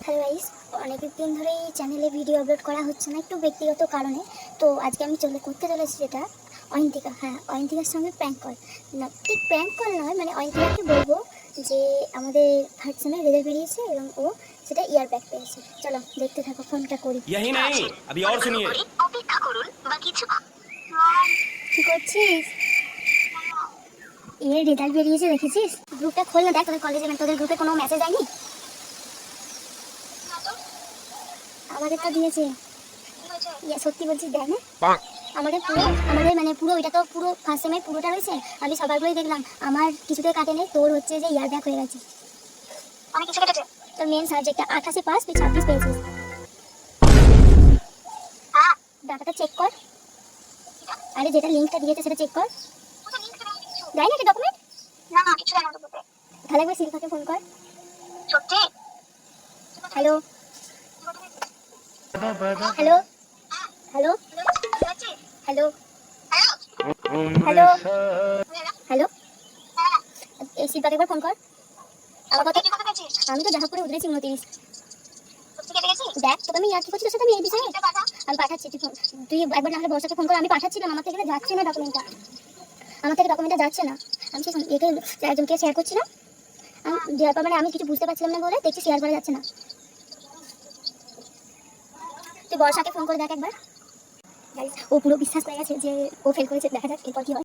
Hello guys, অনেক দিন ধরেই চ্যানেলে ভিডিও আপলোড করা হচ্ছে না, একটু ব্যক্তিগত কারণে। তো আজকে আমি করতে চলেছি যেটা অয়ন্তিকা। হ্যাঁ, অয়ন্তিকার সঙ্গে প্র্যাঙ্ক কল। না, ঠিক প্র্যাঙ্ক কল নয়, মানে অয়ন্তিকাকে বলবো যে আমাদের থার্ড সেমের রেজাল্ট বেরিয়েছে এবং ও সেটা ইয়ার ব্যাক পেয়েছে। চলো দেখতে থাকো, ফোনটা করি। यही नहीं, अभी और सुनिए। অপেক্ষা করুন বা কিছু। কি করছিস? এর রেজাল্ট বেরিয়েছে দেখেছিস? গ্রুপটা খোল না, দেখ তোদের কলেজে, মানে তোদের গ্রুপে কোনো মেসেজ আয়নি? আমাদের তো দিয়েছে। সত্যি বলছিস, দেখ না আমাদের পুরো, মানে পুরো এটা তো পুরো ফার্স্ট সেমের পুরোটা রয়েছে। আমি সবাইগুলোই দেখলাম, আমার কিছুতে কাটেনি, তোর হচ্ছে যে ইয়ার ব্যাক হয়ে গেছে। অনেক কিছু কেটেছে। তোর মেন সাবজেক্টটা 28 পাস, তুই 26 পেয়েছিস। হ্যাঁ, ডাটাটা চেক কর। আরে যেটা লিঙ্কটা দিয়েছে সেটা চেক কর। দেয় না এটা ডকুমেন্ট? না না, কিছু দেয় না ডকুমেন্টে। তাহলে একবার শিল্পাকে ফোন কর। সত্যি? Hello hello hello hello hello hello, এই শিল্পাকে একবার ফোন কর। আমার কথা, আমি তো দেখা করে উঠেছি 29। দেখ তোকে আমি আর কি করছি তোর সাথে, আমি এই বিষয়ে আমি পাঠাচ্ছি। তুই একবার না হলে বর্ষাকে ফোন কর। আমি পাঠাচ্ছিলাম, আমার থেকে যাচ্ছে না ডকুমেন্টটা, আমার থেকে ডকুমেন্টটা যাচ্ছে না। আমি সেই একে একজনকে শেয়ার করছিলাম, আমি দেওয়ার পর মানে আমি কিছু বুঝতে পারছিলাম না বলে দেখছি শেয়ার করা যাচ্ছে না। তুই বর্ষাকে ফোন করে দেখ একবার। ও পুরো বিশ্বাস পেয়ে গেছে যে ও ফেল করেছে, দেখা যাক এরপর কি হয়।